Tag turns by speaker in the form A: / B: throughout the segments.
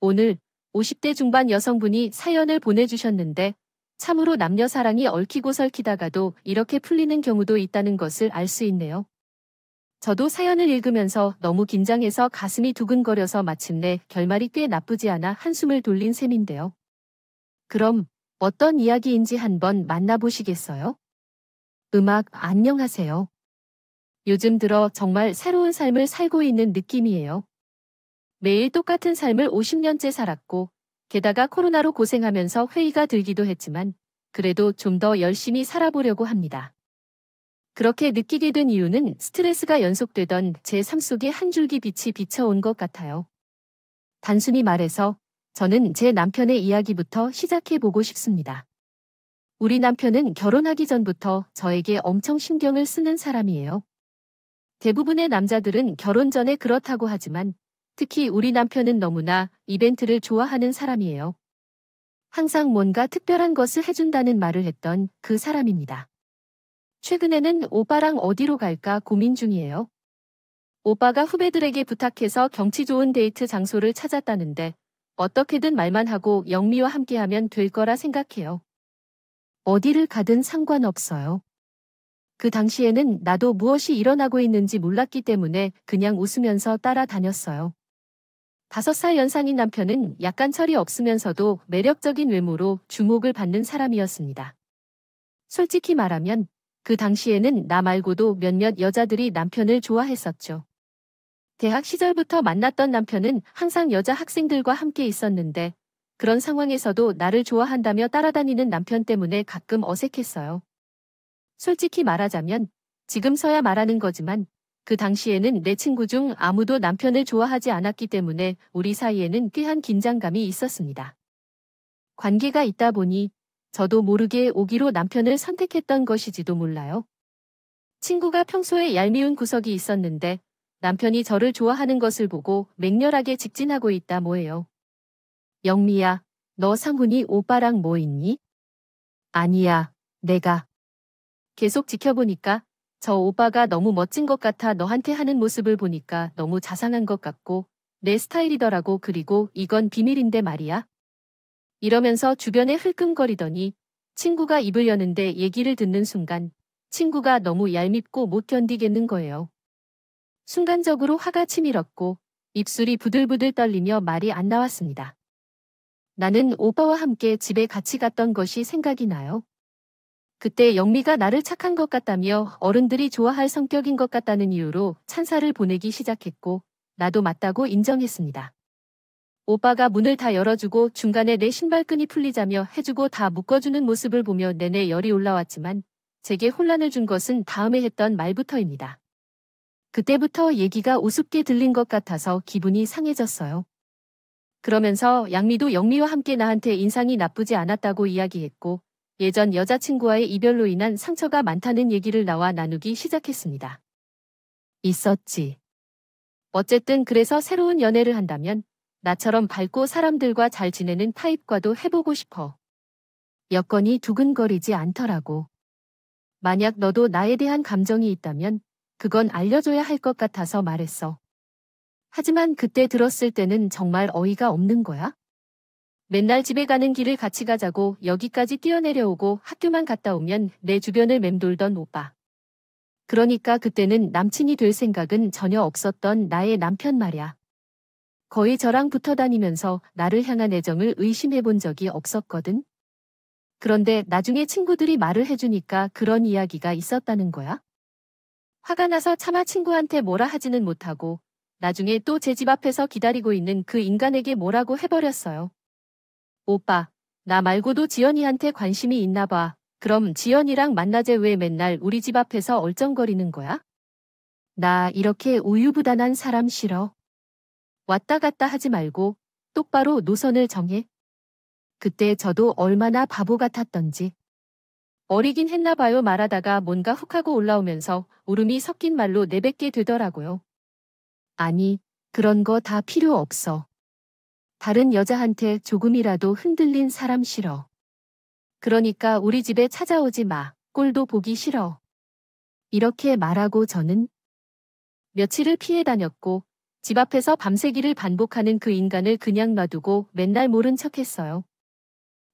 A: 오늘 50대 중반 여성분이 사연을 보내주셨는데 참으로 남녀 사랑이 얽히고 설키다가도 이렇게 풀리는 경우도 있다는 것을 알 수 있네요. 저도 사연을 읽으면서 너무 긴장해서 가슴이 두근거려서 마침내 결말이 꽤 나쁘지 않아 한숨을 돌린 셈인데요. 그럼 어떤 이야기인지 한번 만나보시겠어요? 안녕하세요. 요즘 들어 정말 새로운 삶을 살고 있는 느낌이에요. 매일 똑같은 삶을 50년째 살았고, 게다가 코로나로 고생하면서 회의가 들기도 했지만, 그래도 좀 더 열심히 살아보려고 합니다. 그렇게 느끼게 된 이유는 스트레스가 연속되던 제 삶 속에 한 줄기 빛이 비춰온 것 같아요. 단순히 말해서 저는 제 남편의 이야기부터 시작해보고 싶습니다. 우리 남편은 결혼하기 전부터 저에게 엄청 신경을 쓰는 사람이에요. 대부분의 남자들은 결혼 전에 그렇다고 하지만 특히 우리 남편은 너무나 이벤트를 좋아하는 사람이에요. 항상 뭔가 특별한 것을 해준다는 말을 했던 그 사람입니다. 최근에는 오빠랑 어디로 갈까 고민 중이에요. 오빠가 후배들에게 부탁해서 경치 좋은 데이트 장소를 찾았다는데 어떻게든 말만 하고 영미와 함께하면 될 거라 생각해요. 어디를 가든 상관없어요. 그 당시에는 나도 무엇이 일어나고 있는지 몰랐기 때문에 그냥 웃으면서 따라다녔어요. 5살 연상인 남편은 약간 철이 없으면서도 매력적인 외모로 주목을 받는 사람이었습니다. 솔직히 말하면 그 당시에는 나 말고도 몇몇 여자들이 남편을 좋아했었죠. 대학 시절부터 만났던 남편은 항상 여자 학생들과 함께 있었는데 그런 상황에서도 나를 좋아한다며 따라다니는 남편 때문에 가끔 어색했어요. 솔직히 말하자면 지금서야 말하는 거지만 그 당시에는 내 친구 중 아무도 남편을 좋아하지 않았기 때문에 우리 사이에는 꾀한 긴장감이 있었습니다. 관계가 있다 보니 저도 모르게 오기로 남편을 선택했던 것이지도 몰라요. 친구가 평소에 얄미운 구석이 있었는데 남편이 저를 좋아하는 것을 보고 맹렬하게 직진하고 있다 뭐예요. 영미야, 너 상훈이 오빠랑 뭐 있니? 아니야, 내가. 계속 지켜보니까 저 오빠가 너무 멋진 것 같아 너한테 하는 모습을 보니까 너무 자상한 것 같고 내 스타일이더라고. 그리고 이건 비밀인데 말이야. 이러면서 주변에 흘끔거리더니 친구가 입을 여는데 얘기를 듣는 순간 친구가 너무 얄밉고 못 견디겠는 거예요. 순간적으로 화가 치밀었고 입술이 부들부들 떨리며 말이 안 나왔습니다. 나는 오빠와 함께 집에 같이 갔던 것이 생각이 나요. 그때 영미가 나를 착한 것 같다며 어른들이 좋아할 성격인 것 같다는 이유로 찬사를 보내기 시작했고 나도 맞다고 인정했습니다. 오빠가 문을 다 열어주고 중간에 내 신발끈이 풀리자며 해주고 다 묶어주는 모습을 보며 내내 열이 올라왔지만 제게 혼란을 준 것은 다음에 했던 말부터입니다. 그때부터 얘기가 우습게 들린 것 같아서 기분이 상해졌어요. 그러면서 양미도 영미와 함께 나한테 인상이 나쁘지 않았다고 이야기했고 예전 여자친구와의 이별로 인한 상처가 많다는 얘기를 나와 나누기 시작했습니다. 있었지. 어쨌든 그래서 새로운 연애를 한다면 나처럼 밝고 사람들과 잘 지내는 타입과도 해보고 싶어. 여건이 두근거리지 않더라고. 만약 너도 나에 대한 감정이 있다면 그건 알려줘야 할 것 같아서 말했어. 하지만 그때 들었을 때는 정말 어이가 없는 거야. 맨날 집에 가는 길을 같이 가자고 여기까지 뛰어내려오고 학교만 갔다 오면 내 주변을 맴돌던 오빠. 그러니까 그때는 남친이 될 생각은 전혀 없었던 나의 남편 말야. 거의 저랑 붙어 다니면서 나를 향한 애정을 의심해 본 적이 없었거든. 그런데 나중에 친구들이 말을 해주니까 그런 이야기가 있었다는 거야. 화가 나서 차마 친구한테 뭐라 하지는 못하고 나중에 또 제 집 앞에서 기다리고 있는 그 인간에게 뭐라고 해버렸어요. 오빠, 나 말고도 지연이한테 관심이 있나 봐. 그럼 지연이랑 만나재. 왜 맨날 우리 집 앞에서 얼쩡거리는 거야? 나 이렇게 우유부단한 사람 싫어. 왔다 갔다 하지 말고 똑바로 노선을 정해. 그때 저도 얼마나 바보 같았던지. 어리긴 했나 봐요. 말하다가 뭔가 훅 하고 올라오면서 울음이 섞인 말로 내뱉게 되더라고요. 아니, 그런 거 다 필요 없어. 다른 여자한테 조금이라도 흔들린 사람 싫어. 그러니까 우리 집에 찾아오지 마. 꼴도 보기 싫어. 이렇게 말하고 저는 며칠을 피해 다녔고 집 앞에서 밤새기를 반복하는 그 인간을 그냥 놔두고 맨날 모른 척했어요.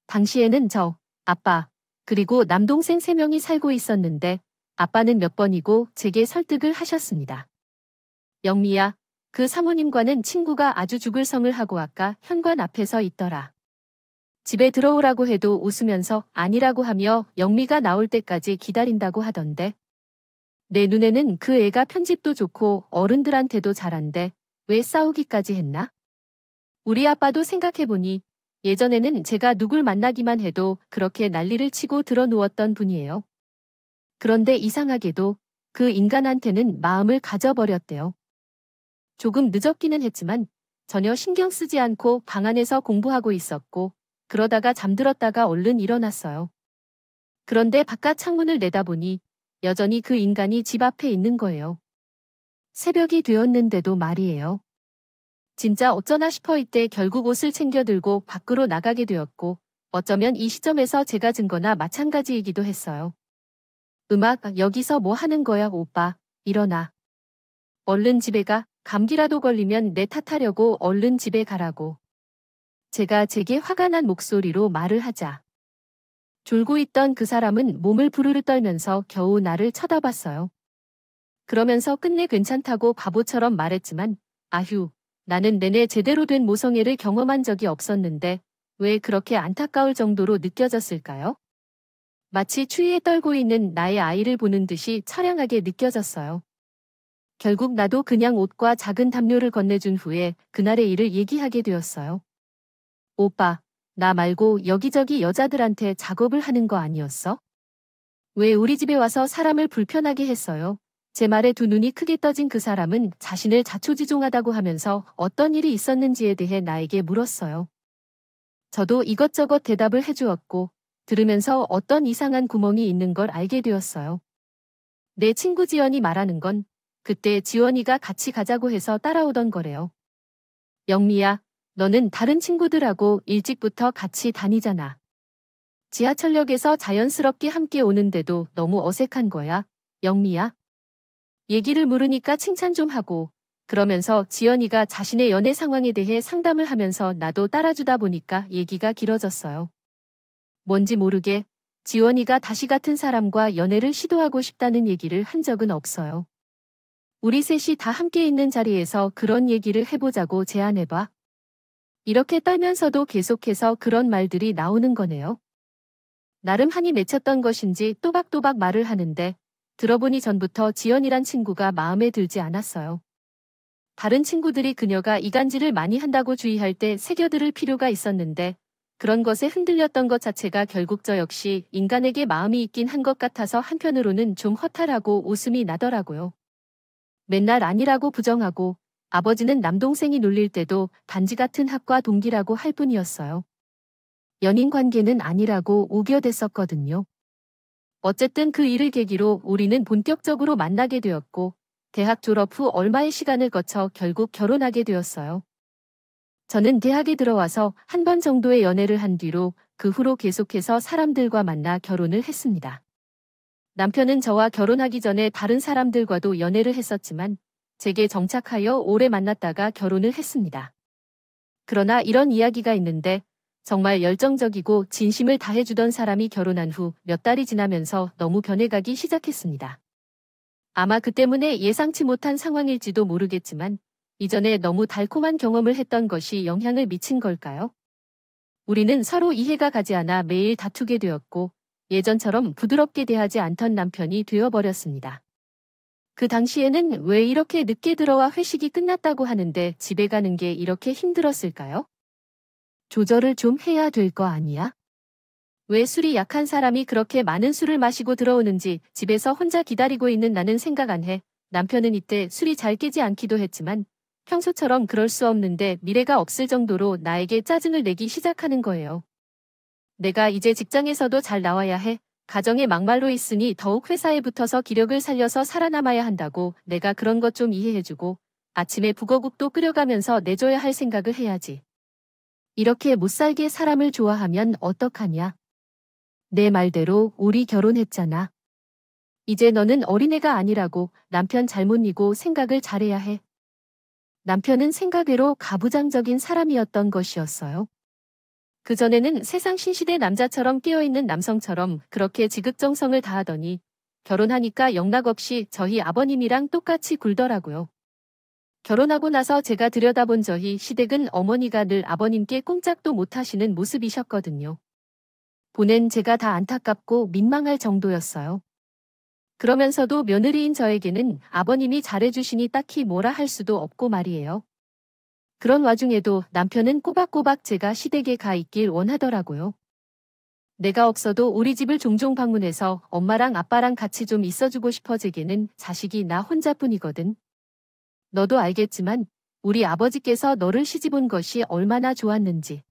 A: 당시에는 저, 아빠, 그리고 남동생 3명이 살고 있었는데 아빠는 몇 번이고 제게 설득을 하셨습니다. 영미야, 그 사모님과는 친구가 아주 죽을 성을 하고 아까 현관 앞에 서 있더라. 집에 들어오라고 해도 웃으면서 아니라고 하며 영미가 나올 때까지 기다린다고 하던데. 내 눈에는 그 애가 편집도 좋고 어른들한테도 잘한데 왜 싸우기까지 했나? 우리 아빠도 생각해보니 예전에는 제가 누굴 만나기만 해도 그렇게 난리를 치고 들어누웠던 분이에요. 그런데 이상하게도 그 인간한테는 마음을 가져버렸대요. 조금 늦었기는 했지만 전혀 신경 쓰지 않고 방 안에서 공부하고 있었고 그러다가 잠들었다가 얼른 일어났어요. 그런데 바깥 창문을 내다보니 여전히 그 인간이 집 앞에 있는 거예요. 새벽이 되었는데도 말이에요. 진짜 어쩌나 싶어 이때 결국 옷을 챙겨 들고 밖으로 나가게 되었고 어쩌면 이 시점에서 제가 진 거나 마찬가지이기도 했어요. 음악, 여기서 뭐 하는 거야 오빠, 일어나. 얼른 집에 가, 감기라도 걸리면 내 탓하려고 얼른 집에 가라고. 제가 제게 화가 난 목소리로 말을 하자. 졸고 있던 그 사람은 몸을 부르르 떨면서 겨우 나를 쳐다봤어요. 그러면서 끝내 괜찮다고 바보처럼 말했지만 아휴, 나는 내내 제대로 된 모성애를 경험한 적이 없었는데 왜 그렇게 안타까울 정도로 느껴졌을까요? 마치 추위에 떨고 있는 나의 아이를 보는 듯이 처량하게 느껴졌어요. 결국 나도 그냥 옷과 작은 담요를 건네준 후에 그날의 일을 얘기하게 되었어요. 오빠, 나 말고 여기저기 여자들한테 작업을 하는 거 아니었어? 왜 우리 집에 와서 사람을 불편하게 했어요? 제 말에 두 눈이 크게 떠진 그 사람은 자신을 자초지종하다고 하면서 어떤 일이 있었는지에 대해 나에게 물었어요. 저도 이것저것 대답을 해주었고 들으면서 어떤 이상한 구멍이 있는 걸 알게 되었어요. 내 친구 지연이 말하는 건 그때 지원이가 같이 가자고 해서 따라오던 거래요. 영미야, 너는 다른 친구들하고 일찍부터 같이 다니잖아. 지하철역에서 자연스럽게 함께 오는데도 너무 어색한 거야, 영미야. 얘기를 물으니까 칭찬 좀 하고 그러면서 지연이가 자신의 연애 상황에 대해 상담을 하면서 나도 따라주다 보니까 얘기가 길어졌어요. 뭔지 모르게 지원이가 다시 같은 사람과 연애를 시도하고 싶다는 얘기를 한 적은 없어요. 우리 셋이 다 함께 있는 자리에서 그런 얘기를 해보자고 제안해봐. 이렇게 떨면서도 계속해서 그런 말들이 나오는 거네요. 나름 한이 맺혔던 것인지 또박또박 말을 하는데 들어보니 전부터 지연이란 친구가 마음에 들지 않았어요. 다른 친구들이 그녀가 이간질을 많이 한다고 주의할 때 새겨들을 필요가 있었는데 그런 것에 흔들렸던 것 자체가 결국 저 역시 인간에게 마음이 있긴 한 것 같아서 한편으로는 좀 허탈하고 웃음이 나더라고요. 맨날 아니라고 부정하고 아버지는 남동생이 놀릴 때도 단지 같은 학과 동기라고 할 뿐이었어요. 연인 관계는 아니라고 우겨댔었거든요. 어쨌든 그 일을 계기로 우리는 본격적으로 만나게 되었고 대학 졸업 후 얼마의 시간을 거쳐 결국 결혼하게 되었어요. 저는 대학에 들어와서 한 번 정도의 연애를 한 뒤로 그 후로 계속해서 사람들과 만나 결혼을 했습니다. 남편은 저와 결혼하기 전에 다른 사람들과도 연애를 했었지만 제게 정착하여 오래 만났다가 결혼을 했습니다. 그러나 이런 이야기가 있는데 정말 열정적이고 진심을 다해주던 사람이 결혼한 후 몇 달이 지나면서 너무 변해가기 시작했습니다. 아마 그 때문에 예상치 못한 상황일지도 모르겠지만 이전에 너무 달콤한 경험을 했던 것이 영향을 미친 걸까요? 우리는 서로 이해가 가지 않아 매일 다투게 되었고 예전처럼 부드럽게 대하지 않던 남편이 되어버렸습니다. 그 당시에는 왜 이렇게 늦게 들어와 회식이 끝났다고 하는데 집에 가는 게 이렇게 힘들었을까요? 조절을 좀 해야 될 거 아니야? 왜 술이 약한 사람이 그렇게 많은 술을 마시고 들어오는지 집에서 혼자 기다리고 있는 나는 생각 안 해. 남편은 이때 술이 잘 깨지 않기도 했지만 평소처럼 그럴 수 없는데 미래가 없을 정도로 나에게 짜증을 내기 시작하는 거예요. 내가 이제 직장에서도 잘 나와야 해. 가정에 막말로 있으니 더욱 회사에 붙어서 기력을 살려서 살아남아야 한다고 내가 그런 것 좀 이해해주고 아침에 북어국도 끓여가면서 내줘야 할 생각을 해야지. 이렇게 못살게 사람을 좋아하면 어떡하냐. 내 말대로 우리 결혼했잖아. 이제 너는 어린애가 아니라고 남편 잘못 이고 생각을 잘해야 해. 남편은 생각외로 가부장적인 사람이었던 것이었어요. 그전에는 세상 신시대 남자처럼 깨어있는 남성처럼 그렇게 지극정성을 다하더니 결혼하니까 영락없이 저희 아버님이랑 똑같이 굴더라고요. 결혼하고 나서 제가 들여다본 저희 시댁은 어머니가 늘 아버님께 꼼짝도 못하시는 모습이셨거든요. 보낸 제가 다 안타깝고 민망할 정도였어요. 그러면서도 며느리인 저에게는 아버님이 잘해주시니 딱히 뭐라 할 수도 없고 말이에요. 그런 와중에도 남편은 꼬박꼬박 제가 시댁에 가 있길 원하더라고요. 내가 없어도 우리 집을 종종 방문해서 엄마랑 아빠랑 같이 좀 있어주고 싶어. 제게는 자식이 나 혼자뿐이거든. 너도 알겠지만 우리 아버지께서 너를 시집온 것이 얼마나 좋았는지.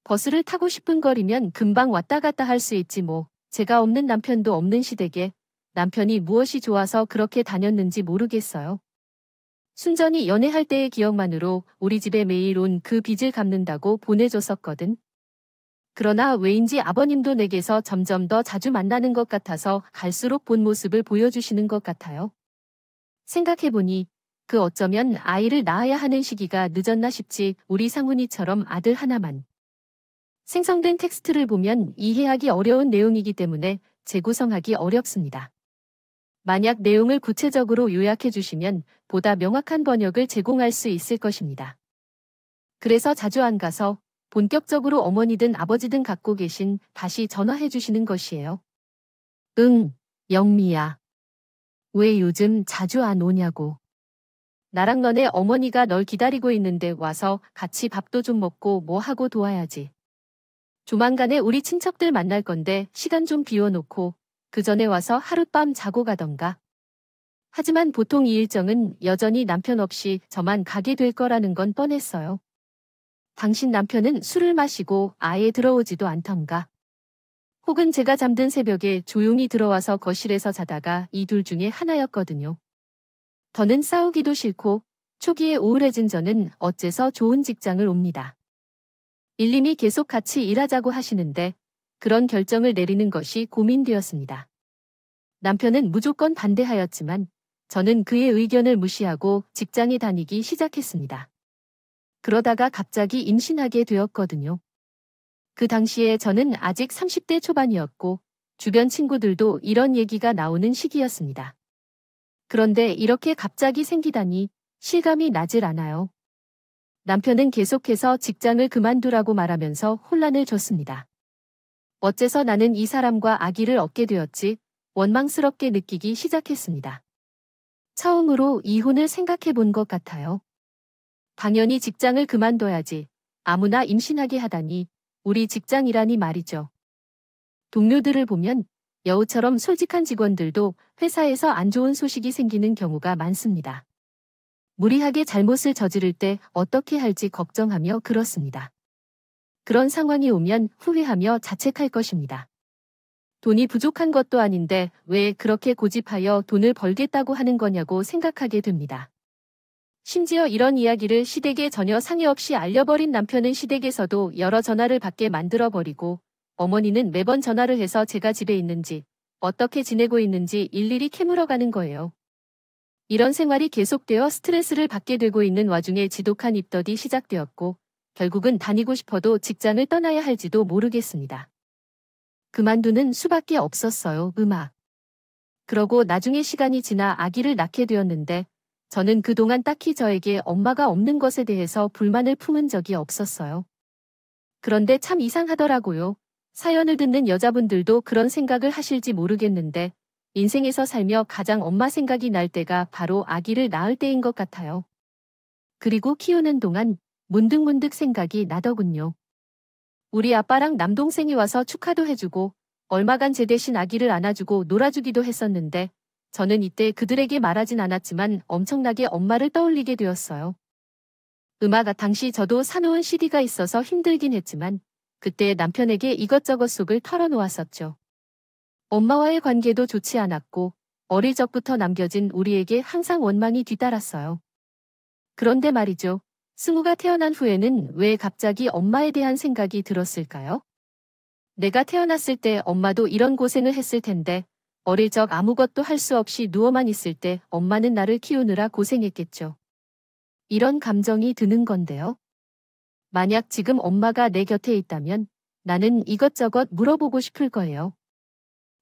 A: 버스를 타고 싶은 거리면 금방 왔다 갔다 할 수 있지 뭐. 제가 없는 남편도 없는 시댁에 남편이 무엇이 좋아서 그렇게 다녔는지 모르겠어요. 순전히 연애할 때의 기억만으로 우리 집에 매일 온 그 빚을 갚는다고 보내줬었거든. 그러나 왜인지 아버님도 내게서 점점 더 자주 만나는 것 같아서 갈수록 본 모습을 보여주시는 것 같아요. 생각해보니 그 어쩌면 아이를 낳아야 하는 시기가 늦었나 싶지. 우리 상훈이처럼 아들 하나만. 생성된 텍스트를 보면 이해하기 어려운 내용이기 때문에 재구성하기 어렵습니다. 만약 내용을 구체적으로 요약해 주시면 보다 명확한 번역을 제공할 수 있을 것입니다. 그래서 자주 안 가서 본격적으로 어머니든 아버지든 갖고 계신 다시 전화해 주시는 것이에요. 응, 영미야. 왜 요즘 자주 안 오냐고. 나랑 너네 어머니가 널 기다리고 있는데 와서 같이 밥도 좀 먹고 뭐 하고 도와야지. 조만간에 우리 친척들 만날 건데 시간 좀 비워놓고 그 전에 와서 하룻밤 자고 가던가. 하지만 보통 이 일정은 여전히 남편 없이 저만 가게 될 거라는 건 뻔했어요. 당신 남편은 술을 마시고 아예 들어오지도 않던가. 혹은 제가 잠든 새벽에 조용히 들어와서 거실에서 자다가 이 둘 중에 하나였거든요. 더는 싸우기도 싫고 초기에 우울해진 저는 어째서 좋은 직장을 옵니다. 일님이 계속 같이 일하자고 하시는데 그런 결정을 내리는 것이 고민되었습니다. 남편은 무조건 반대하였지만 저는 그의 의견을 무시하고 직장에 다니기 시작했습니다. 그러다가 갑자기 임신하게 되었거든요. 그 당시에 저는 아직 30대 초반이었고 주변 친구들도 이런 얘기가 나오는 시기였습니다. 그런데 이렇게 갑자기 생기다니 실감이 나질 않아요. 남편은 계속해서 직장을 그만두라고 말하면서 혼란을 줬습니다. 어째서 나는 이 사람과 아기를 얻게 되었지? 원망스럽게 느끼기 시작했습니다. 처음으로 이혼을 생각해 본 것 같아요. 당연히 직장을 그만둬야지. 아무나 임신하게 하다니 우리 직장이라니 말이죠. 동료들을 보면 여우처럼 솔직한 직원들도 회사에서 안 좋은 소식이 생기는 경우가 많습니다. 무리하게 잘못을 저지를 때 어떻게 할지 걱정하며 그렇습니다. 그런 상황이 오면 후회하며 자책할 것입니다. 돈이 부족한 것도 아닌데 왜 그렇게 고집하여 돈을 벌겠다고 하는 거냐고 생각하게 됩니다. 심지어 이런 이야기를 시댁에 전혀 상의 없이 알려버린 남편은 시댁에서도 여러 전화를 받게 만들어버리고 어머니는 매번 전화를 해서 제가 집에 있는지 어떻게 지내고 있는지 일일이 캐물어가는 거예요. 이런 생활이 계속되어 스트레스를 받게 되고 있는 와중에 지독한 입덧이 시작되었고 결국은 다니고 싶어도 직장을 떠나야 할지도 모르겠습니다. 그만두는 수밖에 없었어요. 그러고 나중에 시간이 지나 아기를 낳게 되었는데 저는 그동안 딱히 저에게 엄마가 없는 것에 대해서 불만을 품은 적이 없었어요. 그런데 참 이상하더라고요. 사연을 듣는 여자분들도 그런 생각을 하실지 모르겠는데 인생에서 살며 가장 엄마 생각이 날 때가 바로 아기를 낳을 때인 것 같아요. 그리고 키우는 동안 문득문득 생각이 나더군요. 우리 아빠랑 남동생이 와서 축하도 해주고 얼마간 제 대신 아기를 안아주고 놀아주기도 했었는데 저는 이때 그들에게 말하진 않았지만 엄청나게 엄마를 떠올리게 되었어요. 당시 저도 사놓은 CD가 있어서 힘들긴 했지만 그때 남편에게 이것저것 속을 털어놓았었죠. 엄마와의 관계도 좋지 않았고 어릴 적부터 남겨진 우리에게 항상 원망이 뒤따랐어요. 그런데 말이죠. 승우가 태어난 후에는 왜 갑자기 엄마에 대한 생각이 들었을까요? 내가 태어났을 때 엄마도 이런 고생을 했을 텐데 어릴 적 아무것도 할 수 없이 누워만 있을 때 엄마는 나를 키우느라 고생했겠죠. 이런 감정이 드는 건데요. 만약 지금 엄마가 내 곁에 있다면 나는 이것저것 물어보고 싶을 거예요.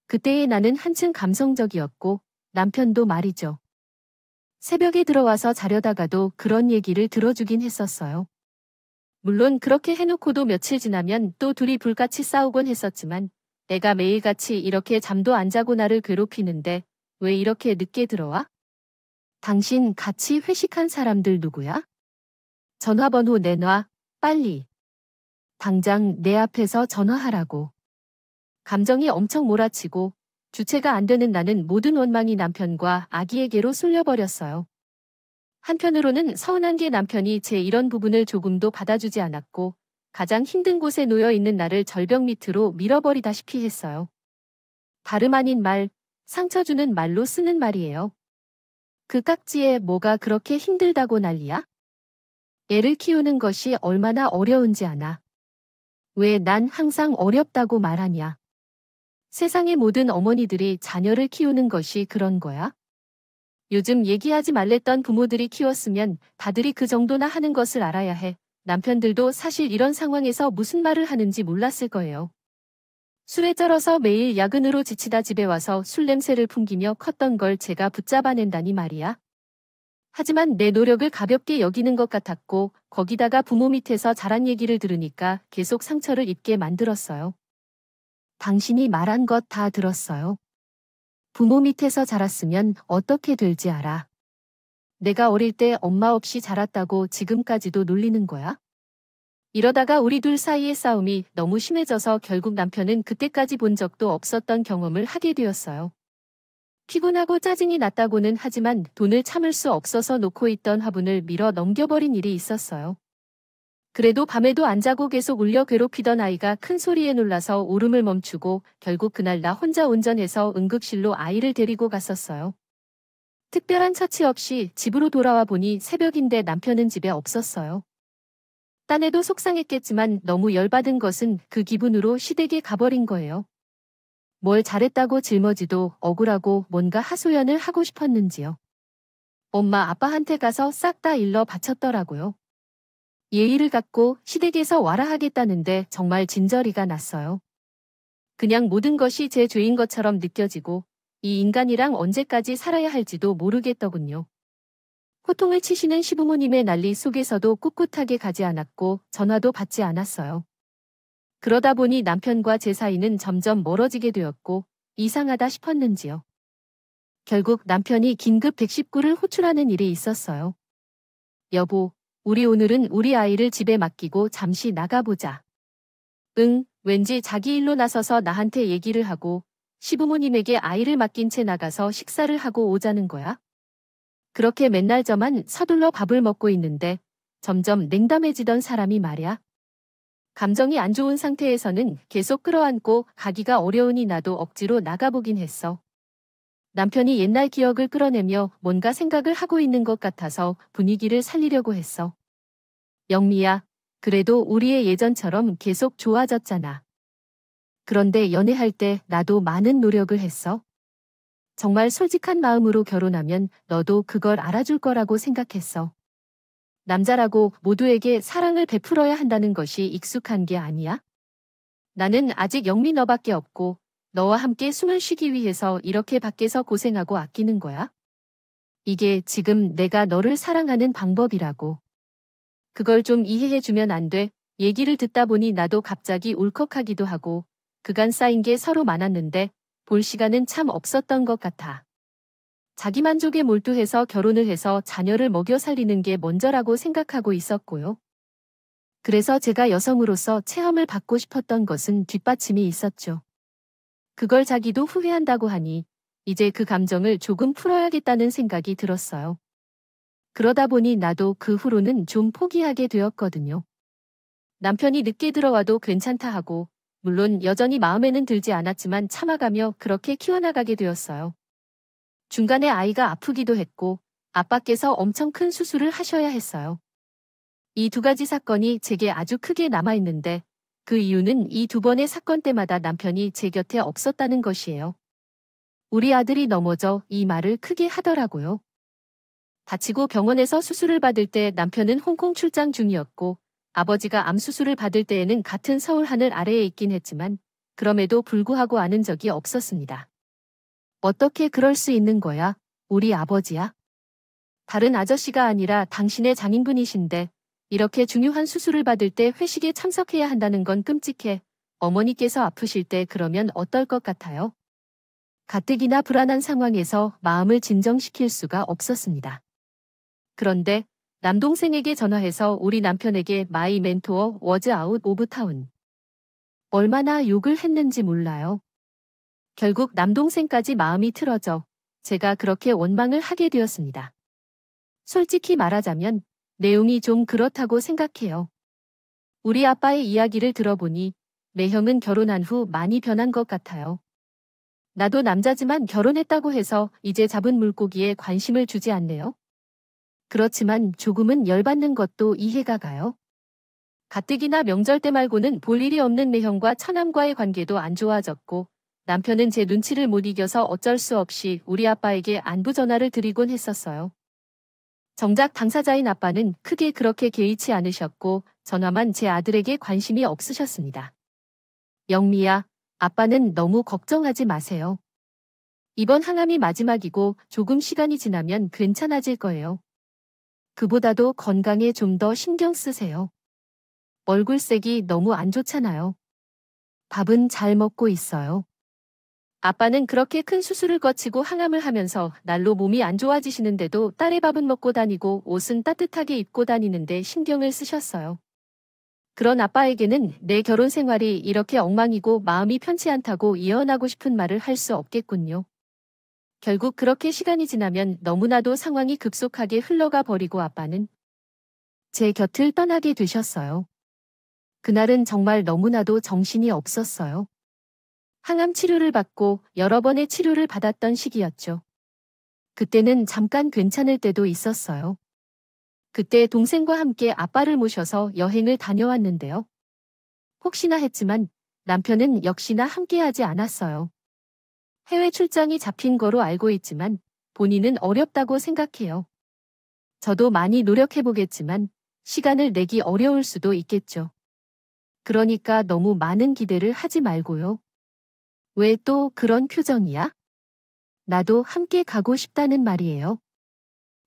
A: 그때의 나는 한층 감성적이었고 남편도 말이죠. 새벽에 들어와서 자려다가도 그런 얘기를 들어주긴 했었어요. 물론 그렇게 해놓고도 며칠 지나면 또 둘이 불같이 싸우곤 했었지만 내가 매일같이 이렇게 잠도 안 자고 나를 괴롭히는데 왜 이렇게 늦게 들어와? 당신 같이 회식한 사람들 누구야? 전화번호 내놔, 빨리. 당장 내 앞에서 전화하라고. 감정이 엄청 몰아치고 주체가 안 되는 나는 모든 원망이 남편과 아기에게로 쏠려버렸어요. 한편으로는 서운한 게 남편이 제 이런 부분을 조금도 받아주지 않았고 가장 힘든 곳에 놓여 있는 나를 절벽 밑으로 밀어버리다시피 했어요. 다름 아닌 말, 상처 주는 말로 쓰는 말이에요. 그 깍지에 뭐가 그렇게 힘들다고 난리야? 애를 키우는 것이 얼마나 어려운지 아나. 왜 난 항상 어렵다고 말하냐? 세상의 모든 어머니들이 자녀를 키우는 것이 그런 거야? 요즘 얘기하지 말랬던 부모들이 키웠으면 다들이 그 정도나 하는 것을 알아야 해. 남편들도 사실 이런 상황에서 무슨 말을 하는지 몰랐을 거예요. 술에 쩔어서 매일 야근으로 지치다 집에 와서 술 냄새를 풍기며 컸던 걸 제가 붙잡아낸다니 말이야. 하지만 내 노력을 가볍게 여기는 것 같았고 거기다가 부모 밑에서 자란 얘기를 들으니까 계속 상처를 입게 만들었어요. 당신이 말한 것 다 들었어요. 부모 밑에서 자랐으면 어떻게 될지 알아. 내가 어릴 때 엄마 없이 자랐다고 지금까지도 놀리는 거야? 이러다가 우리 둘 사이의 싸움이 너무 심해져서 결국 남편은 그때까지 본 적도 없었던 경험을 하게 되었어요. 피곤하고 짜증이 났다고는 하지만 돈을 참을 수 없어서 놓고 있던 화분을 밀어 넘겨버린 일이 있었어요. 그래도 밤에도 안 자고 계속 울려 괴롭히던 아이가 큰 소리에 놀라서 울음을 멈추고 결국 그날 나 혼자 운전해서 응급실로 아이를 데리고 갔었어요. 특별한 처치 없이 집으로 돌아와 보니 새벽인데 남편은 집에 없었어요. 딴에도 속상했겠지만 너무 열받은 것은 그 기분으로 시댁에 가버린 거예요. 뭘 잘했다고 짊어지도 억울하고 뭔가 하소연을 하고 싶었는지요. 엄마 아빠한테 가서 싹 다 일러 바쳤더라고요. 예의를 갖고 시댁에서 와라 하겠다는데 정말 진저리가 났어요. 그냥 모든 것이 제 죄인 것처럼 느껴지고 이 인간이랑 언제까지 살아야 할지도 모르겠더군요. 호통을 치시는 시부모님의 난리 속에서도 꿋꿋하게 가지 않았고 전화도 받지 않았어요. 그러다 보니 남편과 제 사이는 점점 멀어지게 되었고 이상하다 싶었는지요. 결국 남편이 긴급 119를 호출하는 일이 있었어요. 여보, 우리 오늘은 우리 아이를 집에 맡기고 잠시 나가보자. 응, 왠지 자기 일로 나서서 나한테 얘기를 하고 시부모님에게 아이를 맡긴 채 나가서 식사를 하고 오자는 거야? 그렇게 맨날 저만 서둘러 밥을 먹고 있는데 점점 냉담해지던 사람이 말이야. 감정이 안 좋은 상태에서는 계속 끌어안고 가기가 어려우니 나도 억지로 나가보긴 했어. 남편이 옛날 기억을 끌어내며 뭔가 생각을 하고 있는 것 같아서 분위기를 살리려고 했어. 영미야, 그래도 우리의 예전처럼 계속 좋아졌잖아. 그런데 연애할 때 나도 많은 노력을 했어. 정말 솔직한 마음으로 결혼하면 너도 그걸 알아줄 거라고 생각했어. 남자라고 모두에게 사랑을 베풀어야 한다는 것이 익숙한 게 아니야? 나는 아직 영미 너밖에 없고 너와 함께 숨을 쉬기 위해서 이렇게 밖에서 고생하고 아끼는 거야. 이게 지금 내가 너를 사랑하는 방법이라고. 그걸 좀 이해해주면 안 돼? 얘기를 듣다 보니 나도 갑자기 울컥하기도 하고 그간 쌓인 게 서로 많았는데 볼 시간은 참 없었던 것 같아. 자기 만족에 몰두해서 결혼을 해서 자녀를 먹여 살리는 게 먼저라고 생각하고 있었고요. 그래서 제가 여성으로서 체험을 받고 싶었던 것은 뒷받침이 있었죠. 그걸 자기도 후회한다고 하니 이제 그 감정을 조금 풀어야겠다는 생각이 들었어요. 그러다 보니 나도 그 후로는 좀 포기하게 되었거든요. 남편이 늦게 들어와도 괜찮다 하고 물론 여전히 마음에는 들지 않았지만 참아가며 그렇게 키워나가게 되었어요. 중간에 아이가 아프기도 했고 아빠께서 엄청 큰 수술을 하셔야 했어요. 이 두 가지 사건이 제게 아주 크게 남아있는데 그 이유는 이 두 번의 사건 때마다 남편이 제 곁에 없었다는 것이에요. 우리 아들이 넘어져 이 말을 크게 하더라고요. 다치고 병원에서 수술을 받을 때 남편은 홍콩 출장 중이었고 아버지가 암 수술을 받을 때에는 같은 서울 하늘 아래에 있긴 했지만 그럼에도 불구하고 아는 적이 없었습니다. 어떻게 그럴 수 있는 거야? 우리 아버지야? 다른 아저씨가 아니라 당신의 장인분이신데 이렇게 중요한 수술을 받을 때 회식에 참석해야 한다는 건 끔찍해. 어머니께서 아프실 때 그러면 어떨 것 같아요? 가뜩이나 불안한 상황에서 마음을 진정시킬 수가 없었습니다. 그런데 남동생에게 전화해서 우리 남편에게 마이 멘토어 워즈 아웃 오브 타운. 얼마나 욕을 했는지 몰라요. 결국 남동생까지 마음이 틀어져 제가 그렇게 원망을 하게 되었습니다. 솔직히 말하자면 내용이 좀 그렇다고 생각해요. 우리 아빠의 이야기를 들어보니 매형은 결혼한 후 많이 변한 것 같아요. 나도 남자지만 결혼했다고 해서 이제 잡은 물고기에 관심을 주지 않네요. 그렇지만 조금은 열받는 것도 이해가 가요. 가뜩이나 명절 때 말고는 볼 일이 없는 매형과 처남과의 관계도 안 좋아졌고 남편은 제 눈치를 못 이겨서 어쩔 수 없이 우리 아빠에게 안부 전화를 드리곤 했었어요. 정작 당사자인 아빠는 크게 그렇게 개의치 않으셨고 전화만 제 아들에게 관심이 없으셨습니다. 영미야, 아빠는 너무 걱정하지 마세요. 이번 항암이 마지막이고 조금 시간이 지나면 괜찮아질 거예요. 그보다도 건강에 좀 더 신경 쓰세요. 얼굴색이 너무 안 좋잖아요. 밥은 잘 먹고 있어요. 아빠는 그렇게 큰 수술을 거치고 항암을 하면서 날로 몸이 안 좋아지시는데도 딸의 밥은 먹고 다니고 옷은 따뜻하게 입고 다니는데 신경을 쓰셨어요. 그런 아빠에게는 내 결혼 생활이 이렇게 엉망이고 마음이 편치 않다고 이혼하고 싶은 말을 할 수 없겠군요. 결국 그렇게 시간이 지나면 너무나도 상황이 급속하게 흘러가 버리고 아빠는 제 곁을 떠나게 되셨어요. 그날은 정말 너무나도 정신이 없었어요. 항암 치료를 받고 여러 번의 치료를 받았던 시기였죠. 그때는 잠깐 괜찮을 때도 있었어요. 그때 동생과 함께 아빠를 모셔서 여행을 다녀왔는데요. 혹시나 했지만 남편은 역시나 함께하지 않았어요. 해외 출장이 잡힌 거로 알고 있지만 본인은 어렵다고 생각해요. 저도 많이 노력해보겠지만 시간을 내기 어려울 수도 있겠죠. 그러니까 너무 많은 기대를 하지 말고요. 왜 또 그런 표정이야? 나도 함께 가고 싶다는 말이에요.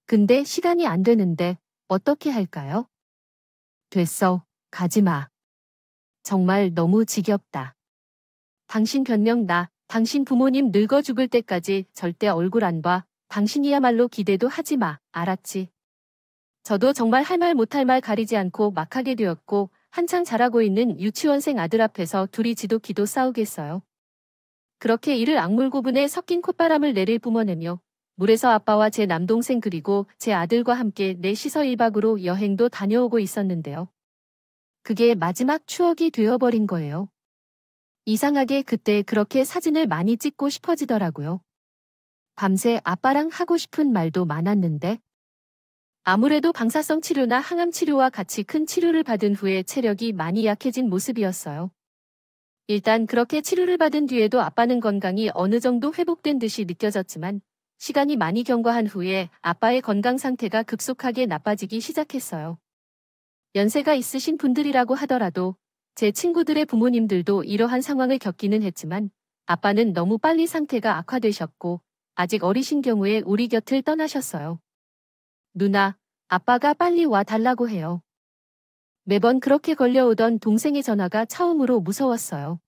A: 근데 시간이 안 되는데 어떻게 할까요? 됐어, 가지 마. 정말 너무 지겹다. 당신 변명 당신 부모님 늙어 죽을 때까지 절대 얼굴 안 봐. 당신이야말로 기대도 하지 마. 알았지? 저도 정말 할 말 못할 말 가리지 않고 막 하게 되었고 한창 자라고 있는 유치원생 아들 앞에서 둘이 지독히도 싸우겠어요. 그렇게 이를 악물고 분에 섞인 콧바람을 내릴 뿜어내며 물에서 아빠와 제 남동생 그리고 제 아들과 함께 넷이서 1박으로 여행도 다녀오고 있었는데요. 그게 마지막 추억이 되어버린 거예요. 이상하게 그때 그렇게 사진을 많이 찍고 싶어지더라고요. 밤새 아빠랑 하고 싶은 말도 많았는데 아무래도 방사성 치료나 항암 치료와 같이 큰 치료를 받은 후에 체력이 많이 약해진 모습이었어요. 일단 그렇게 치료를 받은 뒤에도 아빠는 건강이 어느 정도 회복된 듯이 느껴졌지만 시간이 많이 경과한 후에 아빠의 건강 상태가 급속하게 나빠지기 시작했어요. 연세가 있으신 분들이라고 하더라도 제 친구들의 부모님들도 이러한 상황을 겪기는 했지만 아빠는 너무 빨리 상태가 악화되셨고 아직 어리신 경우에 우리 곁을 떠나셨어요. 누나, 아빠가 빨리 와 달라고 해요. 매번 그렇게 걸려오던 동생의 전화가 처음으로 무서웠어요.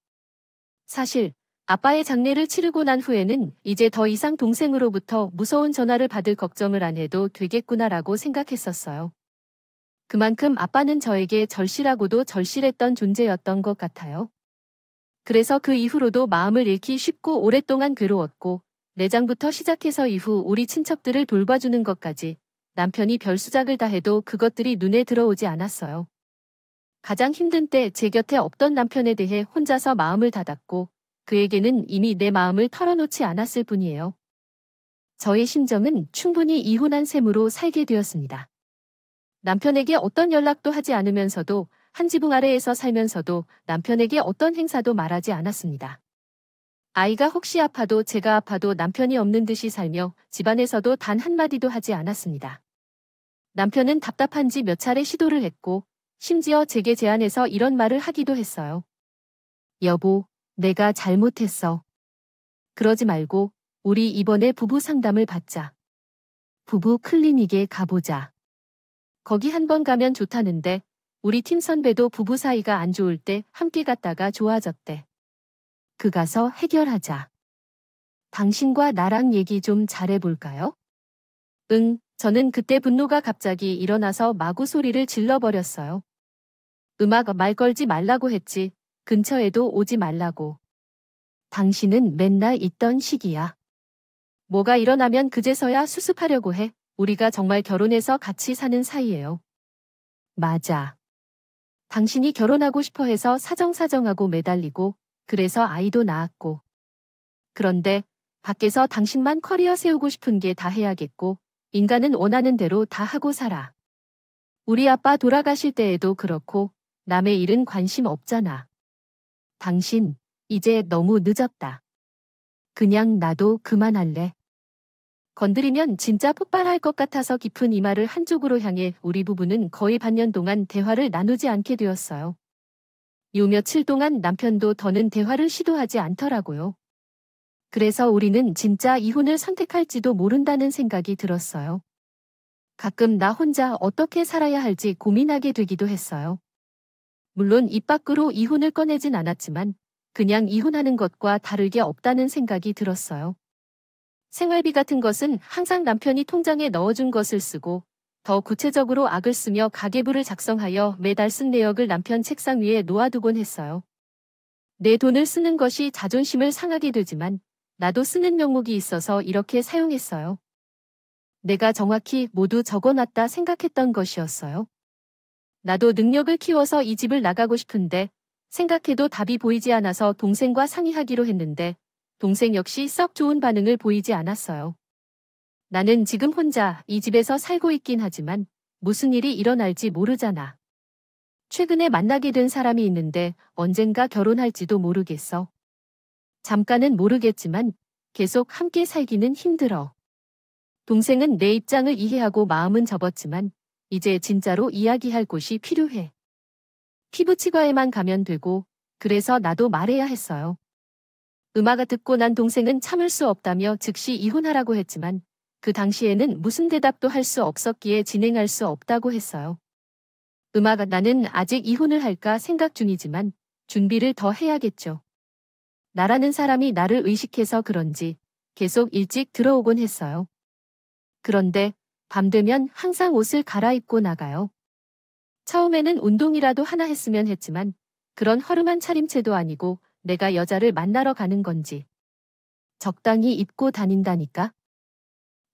A: 사실 아빠의 장례를 치르고 난 후에는 이제 더 이상 동생으로부터 무서운 전화를 받을 걱정을 안 해도 되겠구나라고 생각했었어요. 그만큼 아빠는 저에게 절실하고도 절실했던 존재였던 것 같아요. 그래서 그 이후로도 마음을 잃기 쉽고 오랫동안 괴로웠고 내장부터 시작해서 이후 우리 친척들을 돌봐주는 것까지 남편이 별수작을 다 해도 그것들이 눈에 들어오지 않았어요. 가장 힘든 때 제 곁에 없던 남편에 대해 혼자서 마음을 닫았고 그에게는 이미 내 마음을 털어놓지 않았을 뿐이에요. 저의 심정은 충분히 이혼한 셈으로 살게 되었습니다. 남편에게 어떤 연락도 하지 않으면서도 한 지붕 아래에서 살면서도 남편에게 어떤 행사도 말하지 않았습니다. 아이가 혹시 아파도 제가 아파도 남편이 없는 듯이 살며 집안에서도 단 한마디도 하지 않았습니다. 남편은 답답한지 몇 차례 시도를 했고 심지어 제게 제안해서 이런 말을 하기도 했어요. 여보, 내가 잘못했어. 그러지 말고 우리 이번에 부부 상담을 받자. 부부 클리닉에 가보자. 거기 한 번 가면 좋다는데 우리 팀 선배도 부부 사이가 안 좋을 때 함께 갔다가 좋아졌대. 그 가서 해결하자. 당신과 나랑 얘기 좀 잘해볼까요? 응, 저는 그때 분노가 갑자기 일어나서 마구 소리를 질러버렸어요. 음악 말 걸지 말라고 했지. 근처에도 오지 말라고. 당신은 맨날 있던 식이야. 뭐가 일어나면 그제서야 수습하려고 해. 우리가 정말 결혼해서 같이 사는 사이예요. 맞아. 당신이 결혼하고 싶어 해서 사정사정하고 매달리고, 그래서 아이도 낳았고. 그런데 밖에서 당신만 커리어 세우고 싶은 게 다 해야겠고, 인간은 원하는 대로 다 하고 살아. 우리 아빠 돌아가실 때에도 그렇고, 남의 일은 관심 없잖아. 당신, 이제 너무 늦었다. 그냥 나도 그만할래. 건드리면 진짜 폭발할 것 같아서 깊은 이마를 한쪽으로 향해 우리 부부는 거의 반년 동안 대화를 나누지 않게 되었어요. 요 며칠 동안 남편도 더는 대화를 시도하지 않더라고요. 그래서 우리는 진짜 이혼을 선택할지도 모른다는 생각이 들었어요. 가끔 나 혼자 어떻게 살아야 할지 고민하게 되기도 했어요. 물론 입 밖으로 이혼을 꺼내진 않았지만 그냥 이혼하는 것과 다를 게 없다는 생각이 들었어요. 생활비 같은 것은 항상 남편이 통장에 넣어준 것을 쓰고 더 구체적으로 악을 쓰며 가계부를 작성하여 매달 쓴 내역을 남편 책상 위에 놓아두곤 했어요. 내 돈을 쓰는 것이 자존심을 상하게 되지만 나도 쓰는 명목이 있어서 이렇게 사용했어요. 내가 정확히 모두 적어놨다 생각했던 것이었어요. 나도 능력을 키워서 이 집을 나가고 싶은데 생각해도 답이 보이지 않아서 동생과 상의하기로 했는데 동생 역시 썩 좋은 반응을 보이지 않았어요. 나는 지금 혼자 이 집에서 살고 있긴 하지만 무슨 일이 일어날지 모르잖아. 최근에 만나게 된 사람이 있는데 언젠가 결혼할지도 모르겠어. 잠깐은 모르겠지만 계속 함께 살기는 힘들어. 동생은 내 입장을 이해하고 마음은 접었지만 이제 진짜로 이야기할 곳이 필요해. 피부치과에만 가면 되고 그래서 나도 말해야 했어요. 음악을 듣고 난 동생은 참을 수 없다며 즉시 이혼하라고 했지만 그 당시에는 무슨 대답도 할 수 없었기에 진행할 수 없다고 했어요. 나는 아직 이혼을 할까 생각 중이지만 준비를 더 해야겠죠. 나라는 사람이 나를 의식해서 그런지 계속 일찍 들어오곤 했어요. 그런데 밤 되면 항상 옷을 갈아입고 나가요. 처음에는 운동이라도 하나 했으면 했지만 그런 허름한 차림새도 아니고 내가 여자를 만나러 가는 건지. 적당히 입고 다닌다니까.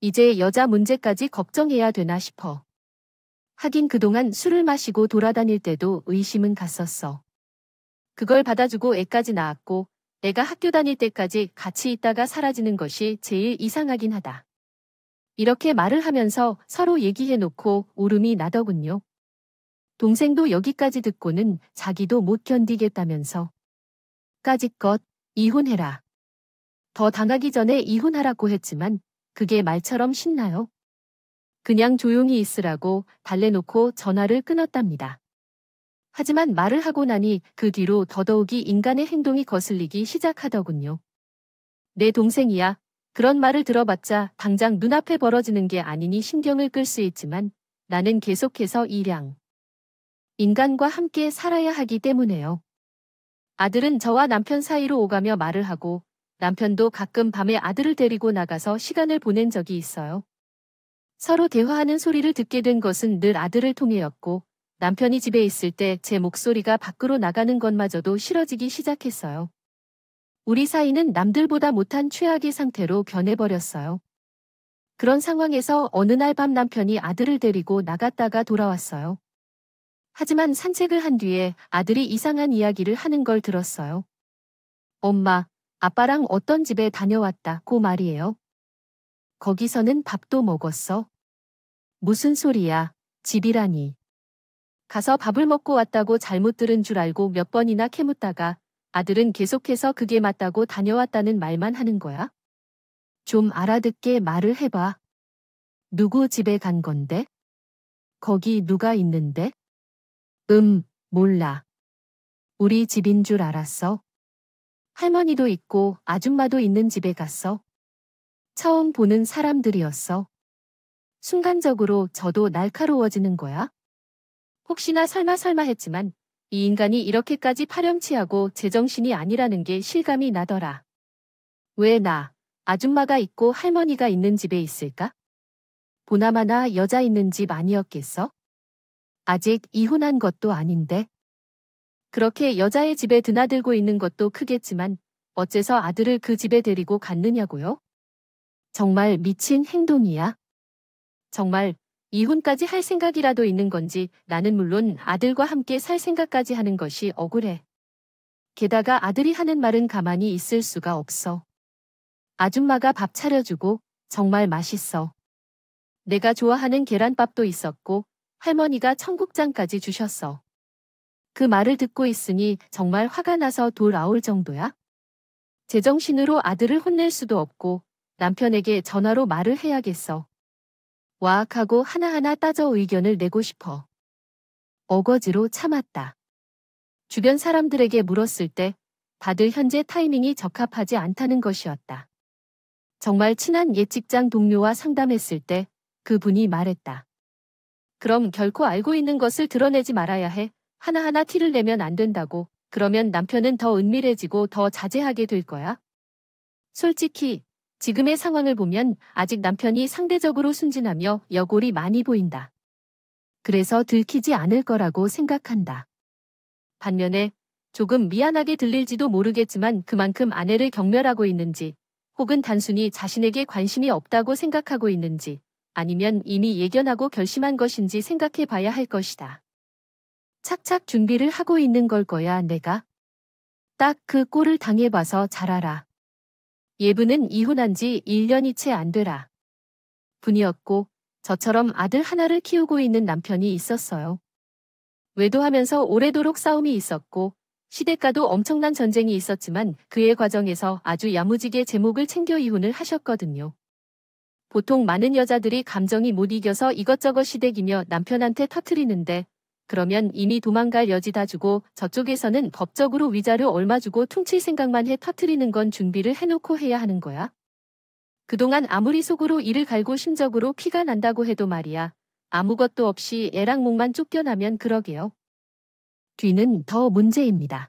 A: 이제 여자 문제까지 걱정해야 되나 싶어. 하긴 그동안 술을 마시고 돌아다닐 때도 의심은 갔었어. 그걸 받아주고 애까지 낳았고 애가 학교 다닐 때까지 같이 있다가 사라지는 것이 제일 이상하긴 하다. 이렇게 말을 하면서 서로 얘기해놓고 울음이 나더군요. 동생도 여기까지 듣고는 자기도 못 견디겠다면서. 까짓것 이혼해라. 더 당하기 전에 이혼하라고 했지만 그게 말처럼 쉽나요? 그냥 조용히 있으라고 달래놓고 전화를 끊었답니다. 하지만 말을 하고 나니 그 뒤로 더더욱이 인간의 행동이 거슬리기 시작하더군요. 내 동생이야. 그런 말을 들어봤자 당장 눈앞에 벌어지는 게 아니니 신경을 끌 수 있지만 나는 계속해서 인간과 함께 살아야 하기 때문에요. 아들은 저와 남편 사이로 오가며 말을 하고 남편도 가끔 밤에 아들을 데리고 나가서 시간을 보낸 적이 있어요. 서로 대화하는 소리를 듣게 된 것은 늘 아들을 통해였고 남편이 집에 있을 때 제 목소리가 밖으로 나가는 것마저도 싫어지기 시작했어요. 우리 사이는 남들보다 못한 최악의 상태로 변해버렸어요. 그런 상황에서 어느 날 밤 남편이 아들을 데리고 나갔다가 돌아왔어요. 하지만 산책을 한 뒤에 아들이 이상한 이야기를 하는 걸 들었어요. 엄마, 아빠랑 어떤 집에 다녀왔다고 말이에요. 거기서는 밥도 먹었어. 무슨 소리야, 집이라니. 가서 밥을 먹고 왔다고 잘못 들은 줄 알고 몇 번이나 캐묻다가 아들은 계속해서 그게 맞다고 다녀왔다는 말만 하는 거야? 좀 알아듣게 말을 해봐. 누구 집에 간 건데? 거기 누가 있는데? 몰라. 우리 집인 줄 알았어. 할머니도 있고 아줌마도 있는 집에 갔어. 처음 보는 사람들이었어. 순간적으로 저도 날카로워지는 거야. 혹시나 설마 했지만 이 인간이 이렇게까지 파렴치하고 제정신이 아니라는 게 실감이 나더라. 왜 나, 아줌마가 있고 할머니가 있는 집에 있을까? 보나마나 여자 있는 집 아니었겠어? 아직 이혼한 것도 아닌데. 그렇게 여자의 집에 드나들고 있는 것도 크겠지만 어째서 아들을 그 집에 데리고 갔느냐고요? 정말 미친 행동이야. 정말 이혼까지 할 생각이라도 있는 건지 나는 물론 아들과 함께 살 생각까지 하는 것이 억울해. 게다가 아들이 하는 말은 가만히 있을 수가 없어. 아줌마가 밥 차려주고 정말 맛있어. 내가 좋아하는 계란밥도 있었고 할머니가 청국장까지 주셨어. 그 말을 듣고 있으니 정말 화가 나서 돌아올 정도야. 제정신으로 아들을 혼낼 수도 없고 남편에게 전화로 말을 해야겠어. 와악하고 하나하나 따져 의견을 내고 싶어. 어거지로 참았다. 주변 사람들에게 물었을 때 다들 현재 타이밍이 적합하지 않다는 것이었다. 정말 친한 옛 직장 동료와 상담했을 때 그분이 말했다. 그럼 결코 알고 있는 것을 드러내지 말아야 해. 하나하나 티를 내면 안 된다고. 그러면 남편은 더 은밀해지고 더 자제하게 될 거야. 솔직히 지금의 상황을 보면 아직 남편이 상대적으로 순진하며 여골이 많이 보인다. 그래서 들키지 않을 거라고 생각한다. 반면에 조금 미안하게 들릴지도 모르겠지만 그만큼 아내를 경멸하고 있는지 혹은 단순히 자신에게 관심이 없다고 생각하고 있는지 아니면 이미 예견하고 결심한 것인지 생각해 봐야 할 것이다. 착착 준비를 하고 있는 걸 거야 내가. 딱 그 꼴을 당해봐서 잘 알아. 예부는 이혼한 지 1년이 채 안 되라. 분이었고 저처럼 아들 하나를 키우고 있는 남편이 있었어요. 외도하면서 오래도록 싸움이 있었고 시댁과도 엄청난 전쟁이 있었지만 그의 과정에서 아주 야무지게 제목을 챙겨 이혼을 하셨거든요. 보통 많은 여자들이 감정이 못 이겨서 이것저것 시댁이며 남편한테 터트리는데 그러면 이미 도망갈 여지 다 주고 저쪽에서는 법적으로 위자료 얼마 주고 퉁칠 생각만 해 터트리는 건 준비를 해놓고 해야 하는 거야. 그동안 아무리 속으로 이를 갈고 심적으로 피가 난다고 해도 말이야. 아무것도 없이 애랑 목만 쫓겨나면 그러게요. 뒤는 더 문제입니다.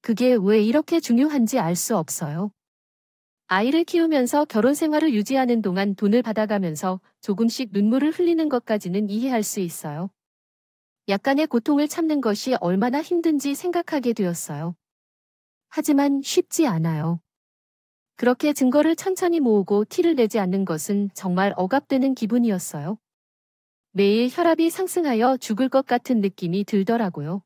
A: 그게 왜 이렇게 중요한지 알 수 없어요. 아이를 키우면서 결혼 생활을 유지하는 동안 돈을 받아가면서 조금씩 눈물을 흘리는 것까지는 이해할 수 있어요. 약간의 고통을 참는 것이 얼마나 힘든지 생각하게 되었어요. 하지만 쉽지 않아요. 그렇게 증거를 천천히 모으고 티를 내지 않는 것은 정말 억압되는 기분이었어요. 매일 혈압이 상승하여 죽을 것 같은 느낌이 들더라고요.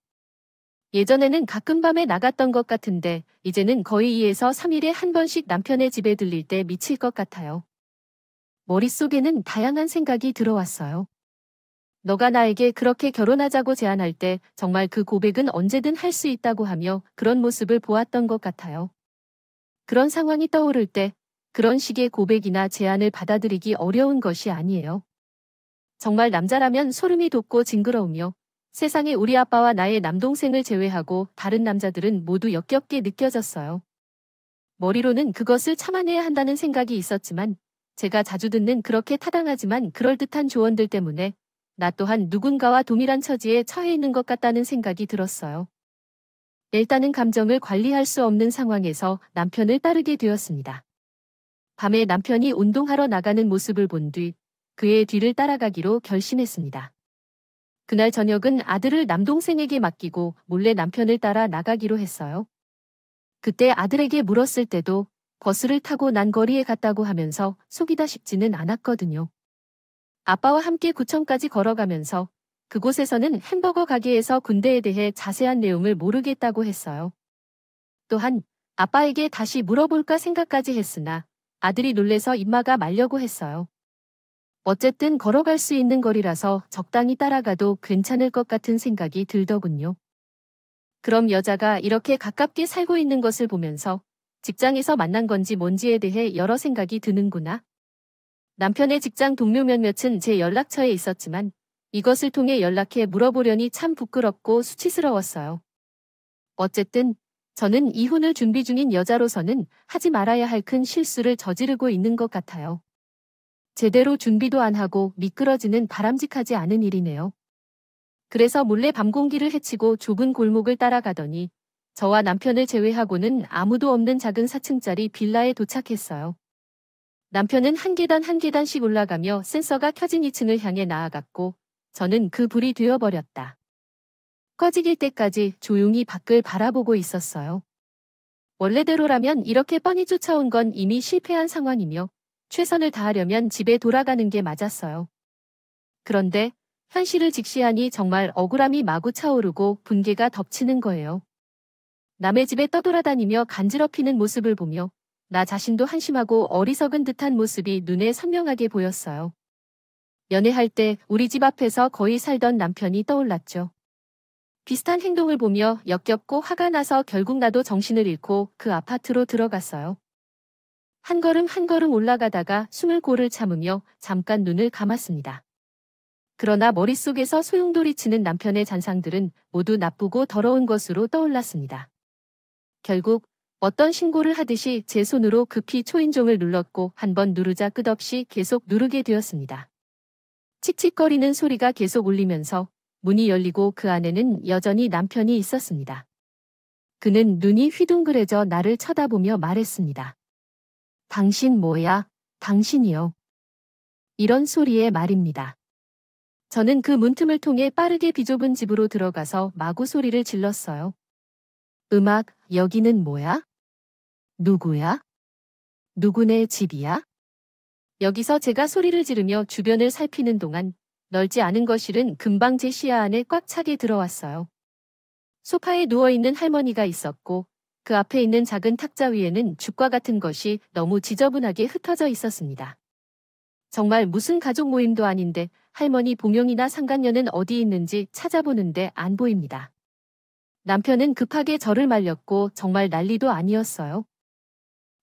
A: 예전에는 가끔 밤에 나갔던 것 같은데 이제는 거의 2에서 3일에 한 번씩 남편의 집에 들릴 때 미칠 것 같아요. 머릿속에는 다양한 생각이 들어왔어요. 너가 나에게 그렇게 결혼하자고 제안할 때 정말 그 고백은 언제든 할 수 있다고 하며 그런 모습을 보았던 것 같아요. 그런 상황이 떠오를 때 그런 식의 고백이나 제안을 받아들이기 어려운 것이 아니에요. 정말 남자라면 소름이 돋고 징그러우며 세상에 우리 아빠와 나의 남동생을 제외하고 다른 남자들은 모두 역겹게 느껴졌어요. 머리로는 그것을 참아내야 한다는 생각이 있었지만 제가 자주 듣는 그렇게 타당하지만 그럴듯한 조언들 때문에 나 또한 누군가와 동일한 처지에 처해 있는 것 같다는 생각이 들었어요. 일단은 감정을 관리할 수 없는 상황에서 남편을 따르게 되었습니다. 밤에 남편이 운동하러 나가는 모습을 본 뒤 그의 뒤를 따라가기로 결심했습니다. 그날 저녁은 아들을 남동생에게 맡기고 몰래 남편을 따라 나가기로 했어요. 그때 아들에게 물었을 때도 버스를 타고 난 거리에 갔다고 하면서 속이다 싶지는 않았거든요. 아빠와 함께 구청까지 걸어가면서 그곳에서는 햄버거 가게에서 군대에 대해 자세한 내용을 모르겠다고 했어요. 또한 아빠에게 다시 물어볼까 생각까지 했으나 아들이 놀래서 입마가 말려고 했어요. 어쨌든 걸어갈 수 있는 거리라서 적당히 따라가도 괜찮을 것 같은 생각이 들더군요. 그럼 여자가 이렇게 가깝게 살고 있는 것을 보면서 직장에서 만난 건지 뭔지에 대해 여러 생각이 드는구나. 남편의 직장 동료 몇몇은 제 연락처에 있었지만 이것을 통해 연락해 물어보려니 참 부끄럽고 수치스러웠어요. 어쨌든 저는 이혼을 준비 중인 여자로서는 하지 말아야 할 큰 실수를 저지르고 있는 것 같아요. 제대로 준비도 안 하고 미끄러지는 바람직하지 않은 일이네요. 그래서 몰래 밤공기를 헤치고 좁은 골목을 따라가더니 저와 남편을 제외하고는 아무도 없는 작은 4층짜리 빌라에 도착했어요. 남편은 한 계단 한 계단씩 올라가며 센서가 켜진 2층을 향해 나아갔고 저는 그 불이 되어버렸다. 꺼지길 때까지 조용히 밖을 바라보고 있었어요. 원래대로라면 이렇게 뻔히 쫓아온 건 이미 실패한 상황이며 최선을 다하려면 집에 돌아가는 게 맞았어요. 그런데 현실을 직시하니 정말 억울함이 마구 차오르고 분개가 덮치는 거예요. 남의 집에 떠돌아다니며 간지럽히는 모습을 보며 나 자신도 한심하고 어리석은 듯한 모습이 눈에 선명하게 보였어요. 연애할 때 우리 집 앞에서 거의 살던 남편이 떠올랐죠. 비슷한 행동을 보며 역겹고 화가 나서 결국 나도 정신을 잃고 그 아파트로 들어갔어요. 한 걸음 한 걸음 올라가다가 숨을 고를 참으며 잠깐 눈을 감았습니다. 그러나 머릿속에서 소용돌이치는 남편의 잔상들은 모두 나쁘고 더러운 것으로 떠올랐습니다. 결국 어떤 신고를 하듯이 제 손으로 급히 초인종을 눌렀고 한 번 누르자 끝없이 계속 누르게 되었습니다. 칙칙거리는 소리가 계속 울리면서 문이 열리고 그 안에는 여전히 남편이 있었습니다. 그는 눈이 휘둥그레져 나를 쳐다보며 말했습니다. 당신 뭐야? 당신이요. 이런 소리의 말입니다. 저는 그 문틈을 통해 빠르게 비좁은 집으로 들어가서 마구 소리를 질렀어요. 음악, 여기는 뭐야? 누구야? 누구네 집이야? 여기서 제가 소리를 지르며 주변을 살피는 동안 넓지 않은 거실은 금방 제 시야 안에 꽉 차게 들어왔어요. 소파에 누워있는 할머니가 있었고 그 앞에 있는 작은 탁자 위에는 죽과 같은 것이 너무 지저분하게 흩어져 있었습니다. 정말 무슨 가족 모임도 아닌데 할머니 봉용이나 상간녀는 어디 있는지 찾아보는데 안 보입니다. 남편은 급하게 저를 말렸고 정말 난리도 아니었어요.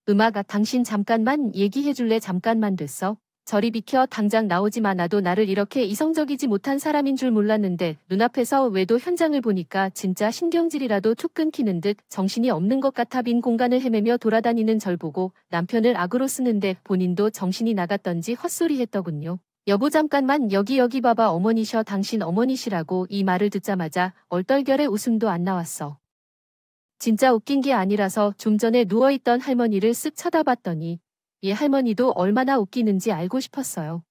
A: 음악아, 당신 잠깐만 얘기해줄래? 잠깐만 됐어. 저리 비켜. 당장 나오지마. 나도 나를 이렇게 이성적이지 못한 사람인 줄 몰랐는데 눈앞에서 외도 현장을 보니까 진짜 신경질이라도 툭 끊기는 듯 정신이 없는 것 같아 빈 공간을 헤매며 돌아다니는 절 보고 남편을 악으로 쓰는데 본인도 정신이 나갔던지 헛소리했더군요. 여보 잠깐만 여기 봐봐. 어머니셔. 당신 어머니시라고. 이 말을 듣자마자 얼떨결에 웃음도 안 나왔어. 진짜 웃긴 게 아니라서 좀 전에 누워있던 할머니를 쓱 쳐다봤더니 이 할머니도 얼마나 웃기는지 알고 싶었어요.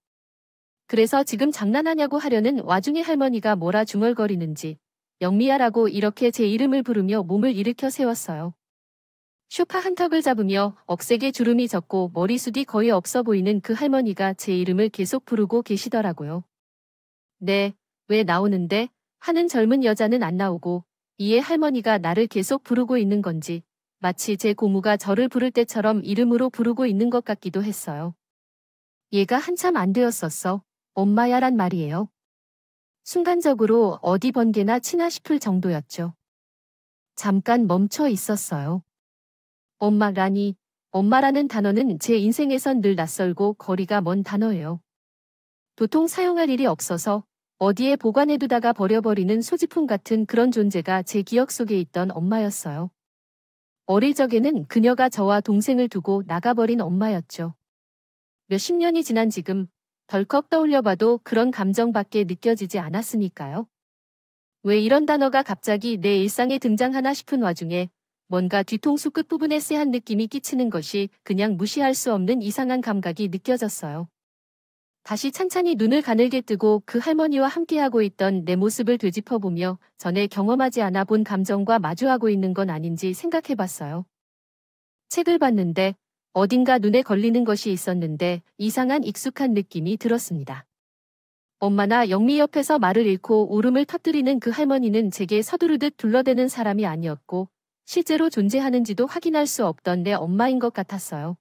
A: 그래서 지금 장난하냐고 하려는 와중에 할머니가 뭐라 중얼거리는지 영미야라고 이렇게 제 이름을 부르며 몸을 일으켜 세웠어요. 소파 한턱을 잡으며 억세게 주름이 졌고 머리숱이 거의 없어 보이는 그 할머니가 제 이름을 계속 부르고 계시더라고요. 네, 왜 나오는데? 하는 젊은 여자는 안 나오고 이에 할머니가 나를 계속 부르고 있는 건지 마치 제 고모가 저를 부를 때처럼 이름으로 부르고 있는 것 같기도 했어요. 얘가 한참 안 되었었어. 엄마야란 말이에요. 순간적으로 어디 번개나 치나 싶을 정도였죠. 잠깐 멈춰 있었어요. 엄마라니, 엄마라는 단어는 제 인생에선 늘 낯설고 거리가 먼 단어예요. 도통 사용할 일이 없어서 어디에 보관해두다가 버려버리는 소지품 같은 그런 존재가 제 기억 속에 있던 엄마였어요. 어릴 적에는 그녀가 저와 동생을 두고 나가버린 엄마였죠. 몇십 년이 지난 지금 덜컥 떠올려봐도 그런 감정밖에 느껴지지 않았으니까요. 왜 이런 단어가 갑자기 내 일상에 등장하나 싶은 와중에 뭔가 뒤통수 끝부분에 쎄한 느낌이 끼치는 것이 그냥 무시할 수 없는 이상한 감각이 느껴졌어요. 다시 찬찬히 눈을 가늘게 뜨고 그 할머니와 함께하고 있던 내 모습을 되짚어보며 전에 경험하지 않아 본 감정과 마주하고 있는 건 아닌지 생각해봤어요. 책을 봤는데 어딘가 눈에 걸리는 것이 있었는데 이상한 익숙한 느낌이 들었습니다. 엄마나 영미 옆에서 말을 잃고 울음을 터뜨리는 그 할머니는 제게 서두르듯 둘러대는 사람이 아니었고 실제로 존재하는지도 확인할 수 없던 내 엄마인 것 같았어요.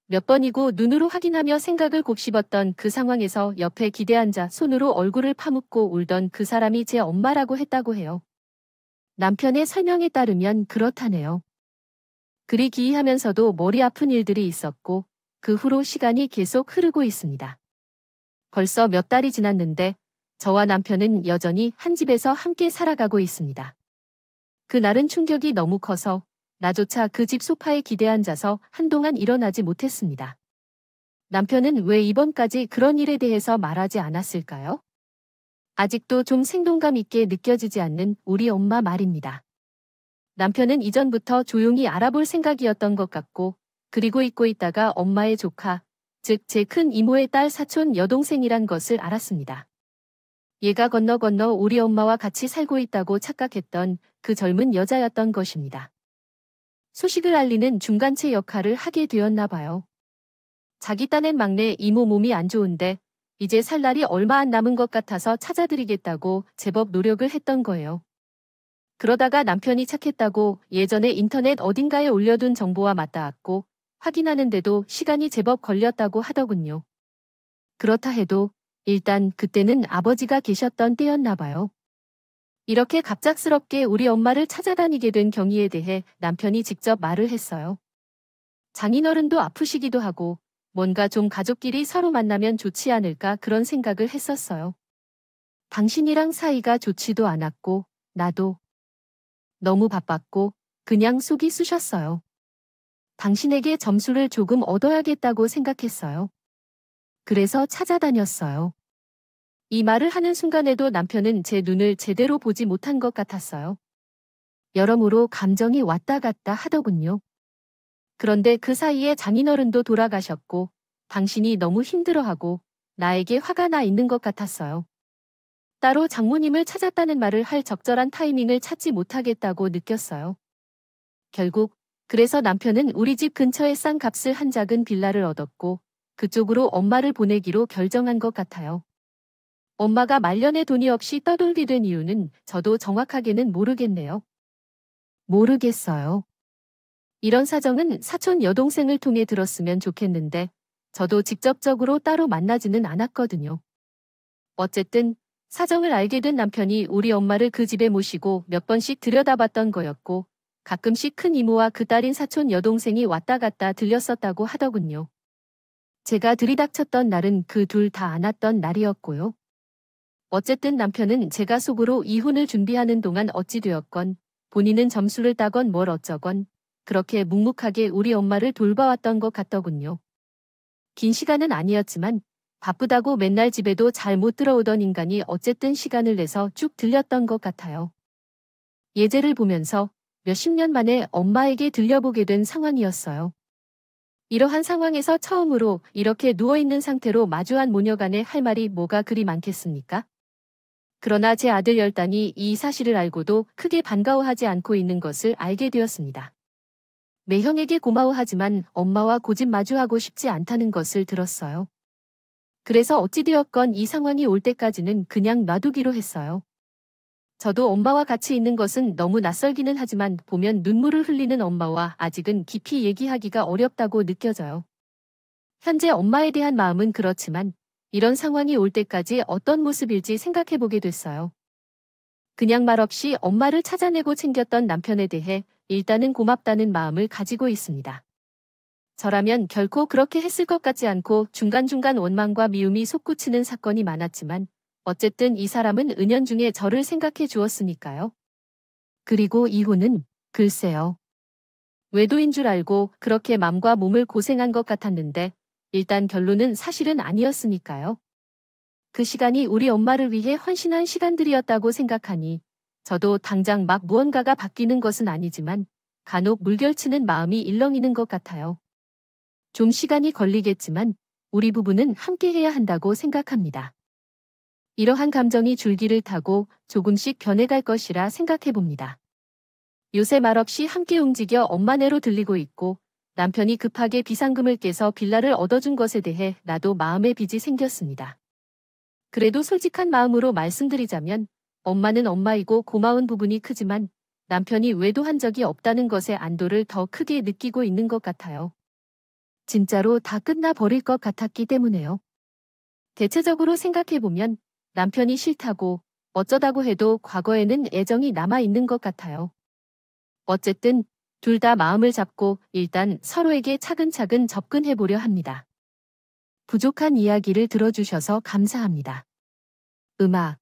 A: 몇 번이고 눈으로 확인하며 생각을 곱씹었던 그 상황에서 옆에 기대앉아 손으로 얼굴을 파묻고 울던 그 사람이 제 엄마라고 했다고 해요. 남편의 설명에 따르면 그렇다네요. 그리 기이하면서도 머리 아픈 일들이 있었고 그 후로 시간이 계속 흐르고 있습니다. 벌써 몇 달이 지났는데 저와 남편은 여전히 한 집에서 함께 살아가고 있습니다. 그날은 충격이 너무 커서 나조차 그 집 소파에 기대앉아서 한동안 일어나지 못했습니다. 남편은 왜 이번까지 그런 일에 대해서 말하지 않았을까요? 아직도 좀 생동감 있게 느껴지지 않는 우리 엄마 말입니다. 남편은 이전부터 조용히 알아볼 생각이었던 것 같고, 그리고 잊고 있다가 엄마의 조카, 즉 제 큰 이모의 딸 사촌 여동생이란 것을 알았습니다. 얘가 건너 우리 엄마와 같이 살고 있다고 착각했던 그 젊은 여자였던 것입니다. 소식을 알리는 중간체 역할을 하게 되었나 봐요. 자기 딴엔 막내 이모 몸이 안 좋은데 이제 살 날이 얼마 안 남은 것 같아서 찾아드리겠다고 제법 노력을 했던 거예요. 그러다가 남편이 착했다고 예전에 인터넷 어딘가에 올려둔 정보와 맞닿았고 확인하는데도 시간이 제법 걸렸다고 하더군요. 그렇다 해도 일단 그때는 아버지가 계셨던 때였나 봐요. 이렇게 갑작스럽게 우리 엄마를 찾아다니게 된 경위에 대해 남편이 직접 말을 했어요. 장인어른도 아프시기도 하고 뭔가 좀 가족끼리 서로 만나면 좋지 않을까 그런 생각을 했었어요. 당신이랑 사이가 좋지도 않았고 나도 너무 바빴고 그냥 속이 쑤셨어요. 당신에게 점수를 조금 얻어야겠다고 생각했어요. 그래서 찾아다녔어요. 이 말을 하는 순간에도 남편은 제 눈을 제대로 보지 못한 것 같았어요. 여러모로 감정이 왔다 갔다 하더군요. 그런데 그 사이에 장인어른도 돌아가셨고 당신이 너무 힘들어하고 나에게 화가 나 있는 것 같았어요. 따로 장모님을 찾았다는 말을 할 적절한 타이밍을 찾지 못하겠다고 느꼈어요. 결국 그래서 남편은 우리 집 근처에 싼 값을 한 작은 빌라를 얻었고 그쪽으로 엄마를 보내기로 결정한 것 같아요. 엄마가 말년에 돈이 없이 떠돌게 된 이유는 저도 정확하게는 모르겠네요. 모르겠어요. 이런 사정은 사촌 여동생을 통해 들었으면 좋겠는데 저도 직접적으로 따로 만나지는 않았거든요. 어쨌든 사정을 알게 된 남편이 우리 엄마를 그 집에 모시고 몇 번씩 들여다봤던 거였고 가끔씩 큰 이모와 그 딸인 사촌 여동생이 왔다 갔다 들렸었다고 하더군요. 제가 들이닥쳤던 날은 그 둘 다 안 왔던 날이었고요. 어쨌든 남편은 제가 속으로 이혼을 준비하는 동안 어찌 되었건 본인은 점수를 따건 뭘 어쩌건 그렇게 묵묵하게 우리 엄마를 돌봐왔던 것 같더군요. 긴 시간은 아니었지만 바쁘다고 맨날 집에도 잘 못 들어오던 인간이 어쨌든 시간을 내서 쭉 들렸던 것 같아요. 예제를 보면서 몇십 년 만에 엄마에게 들려보게 된 상황이었어요. 이러한 상황에서 처음으로 이렇게 누워있는 상태로 마주한 모녀간에 할 말이 뭐가 그리 많겠습니까? 그러나 제 아들 열단이 이 사실을 알고도 크게 반가워하지 않고 있는 것을 알게 되었습니다. 매형에게 고마워하지만 엄마와 고집 마주하고 싶지 않다는 것을 들었어요. 그래서 어찌되었건 이 상황이 올 때까지는 그냥 놔두기로 했어요. 저도 엄마와 같이 있는 것은 너무 낯설기는 하지만 보면 눈물을 흘리는 엄마와 아직은 깊이 얘기하기가 어렵다고 느껴져요. 현재 엄마에 대한 마음은 그렇지만 이런 상황이 올 때까지 어떤 모습일지 생각해보게 됐어요. 그냥 말없이 엄마를 찾아내고 챙겼던 남편에 대해 일단은 고맙다는 마음을 가지고 있습니다. 저라면 결코 그렇게 했을 것 같지 않고 중간중간 원망과 미움이 솟구치는 사건이 많았지만 어쨌든 이 사람은 은연중에 저를 생각해 주었으니까요. 그리고 이혼은 글쎄요. 외도인 줄 알고 그렇게 맘과 몸을 고생한 것 같았는데 일단 결론은 사실은 아니었으니까요. 그 시간이 우리 엄마를 위해 헌신한 시간들이었다고 생각하니 저도 당장 막 무언가가 바뀌는 것은 아니지만 간혹 물결치는 마음이 일렁이는 것 같아요. 좀 시간이 걸리겠지만 우리 부부는 함께 해야 한다고 생각합니다. 이러한 감정이 줄기를 타고 조금씩 변해갈 것이라 생각해봅니다. 요새 말없이 함께 움직여 엄마네로 들리고 있고 남편이 급하게 비상금을 깨서 빌라를 얻어준 것에 대해 나도 마음의 빚이 생겼습니다. 그래도 솔직한 마음으로 말씀드리자면 엄마는 엄마이고 고마운 부분이 크지만 남편이 외도한 적이 없다는 것에 안도를 더 크게 느끼고 있는 것 같아요. 진짜로 다 끝나버릴 것 같았기 때문에요. 대체적으로 생각해보면 남편이 싫다고 어쩌다고 해도 과거에는 애정이 남아있는 것 같아요. 어쨌든 둘 다 마음을 잡고 일단 서로에게 차근차근 접근해보려 합니다. 부족한 이야기를 들어주셔서 감사합니다. 음악